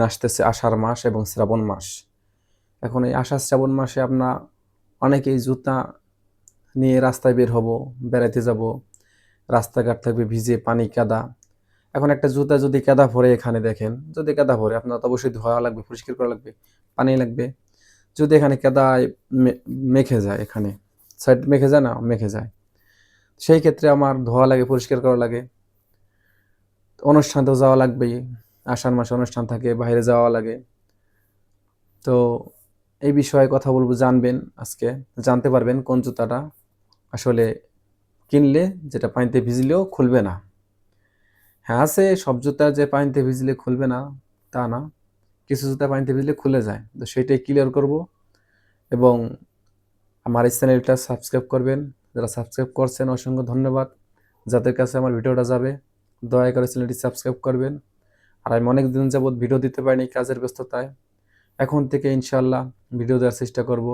আসতেছে আষাঢ় মাস এবং শ্রাবণ মাস। এখন এই আষাঢ় শ্রাবণ মাসে আপনার অনেকেই জুতা নিয়ে রাস্তায় বের হব, বেড়াইতে যাব, রাস্তাঘাট থাকবে ভিজে পানি কাদা। এখন একটা জুতা যদি কাদা ভরে এখানে দেখেন, যদি কাদা ভরে আপনার তো অবশ্যই ধোয়া লাগবে, পরিষ্কার করা লাগবে, পানি লাগবে। যদি এখানে কাদায় মেখে যায়, এখানে সাইড মেখে যায় না, মেখে যায়, সেই ক্ষেত্রে আমার ধোয়া লাগে, পরিষ্কার করা লাগে। অনুষ্ঠান তো যাওয়া লাগবেই, আষাঢ় মাসে অনুষ্ঠান থাকে, বাইরে যাওয়া লাগে। তো এই বিষয়ে কথা বলবো, জানবেন আজকে, জানতে পারবেন কোন জুতাটা আসলে কিনলে যেটা পানিতে ভিজলেও খুলবে না। হ্যাঁ, আছে সব জুতা যে পানিতে ভিজলে খুলবে না তা না, কিছু জুতা পানিতে ভিজলে খুলে যায়, তো সেটাই ক্লিয়ার করব। এবং আমার এই চ্যানেলটা সাবস্ক্রাইব করবেন, যারা সাবস্ক্রাইব করছেন অসংখ্য ধন্যবাদ। যাদের কাছে আমার ভিডিওটা যাবে দয়া করে চ্যানেলটি সাবস্ক্রাইব করবেন। আর আমি অনেক দিন যাবৎ ভিডিও দিতে পারিনি কাজের ব্যস্ততায়, এখন থেকে ইনশাল্লাহ ভিডিও দেওয়ার চেষ্টা করব।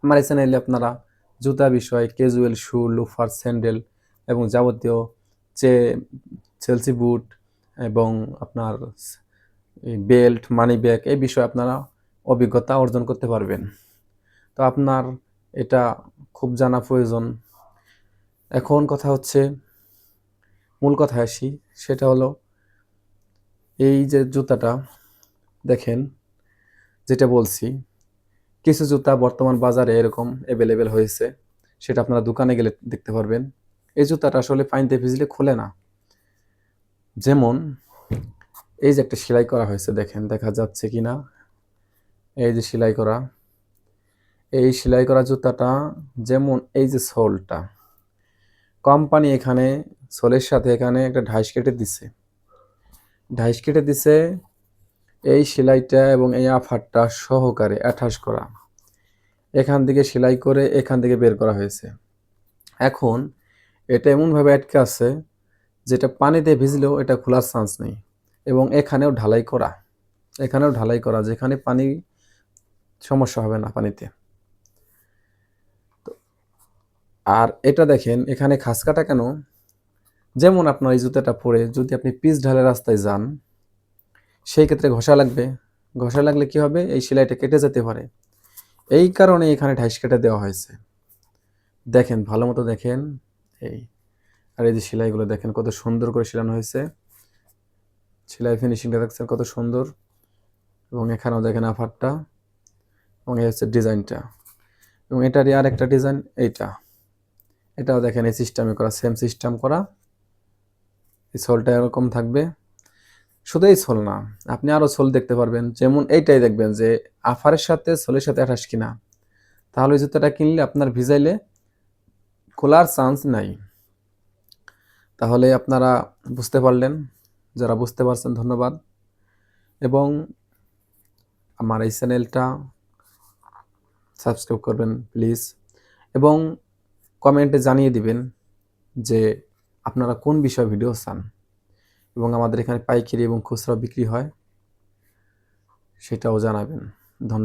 আমার এই চ্যানেলে আপনারা জুতা বিষয়, ক্যাজুয়াল শু, লোফার, স্যান্ডেল এবং যাবতীয় চে চেলসি বুট এবং আপনার বেল্ট, মানি ব্যাগ, এই বিষয়ে আপনারা অভিজ্ঞতা অর্জন করতে পারবেন। তো আপনার এটা খুব জানা প্রয়োজন। এখন কথা হচ্ছে, মূল কথায় আসি, সেটা হলো এই যে জুতাটা দেখেন, যেটা বলছি, কিছু জুতা বর্তমান বাজারে এরকম অ্যাভেলেবেল হয়েছে, সেটা আপনারা দোকানে গেলে দেখতে পারবেন। এই জুতাটা আসলে পানিতে ভিজলে খোলে না। যেমন এই যে একটা সেলাই করা হয়েছে, দেখেন দেখা যাচ্ছে কিনা, এই যে সেলাই করা, এই সেলাই করা জুতাটা, যেমন এই যে সোলটা, কোম্পানি এখানে সোলের সাথে এখানে একটা ঢাইস কেটে দিছে, এই সেলাইটা এবং এই আফারটা সহকারে অ্যাটাচ করা, এখান থেকে সেলাই করে এখান থেকে বের করা হয়েছে। এখন এটা এমনভাবে আটকে আছে যেটা পানিতে ভিজলেও এটা খোলার চান্স নেই। এবং এখানেও ঢালাই করা, যেখানে পানি সমস্যা হবে না পানিতে। আর এটা দেখেন এখানে খাস কাটা কেন, যেমন আপনার এই জুতাটা পরে যদি আপনি পিচ ঢালে রাস্তায় যান, সেই ক্ষেত্রে ঘষা লাগলে কি হবে, এই সেলাইটা কেটে যেতে পারে। এই কারণে এখানে ঢাইস কেটে দেওয়া হয়েছে। দেখেন ভালো মতো দেখেন, এই আর এই যে সেলাইগুলো দেখেন কত সুন্দর করে সেলানো হয়েছে, সেলাই ফিনিশিংটা দেখছেন কত সুন্দর। এবং এখানেও দেখেন আফারটা, এবং এই হচ্ছে ডিজাইনটা, এবং এটারই আর একটা ডিজাইন, এটাও দেখেন এই সিস্টেমে করা, সেম সিস্টেম করা। এই সোলটা এরকম থাকবে। শুধু এই সোল না, আপনি আরও সোল দেখতে পারবেন, যেমন এইটাই দেখবেন যে আফারের সাথে সোলের সাথে অ্যাটাচ কিনা, তাহলে ওই জুতাটা কিনলে আপনার ভিজাইলে খোলার চান্স নাই। তাহলে আপনারা বুঝতে পারলেন, যারা বুঝতে পারছেন ধন্যবাদ। এবং আমার এই চ্যানেলটা সাবস্ক্রাইব করবেন প্লিজ, এবং কমেন্টে জানিয়ে দিবেন যে আপনারা কোন বিষয়ে ভিডিও চান, এবং আমাদের এখানে পাইকারি এবং খুচরা বিক্রি হয় সেটাও জানাবেন। ধন্যবাদ।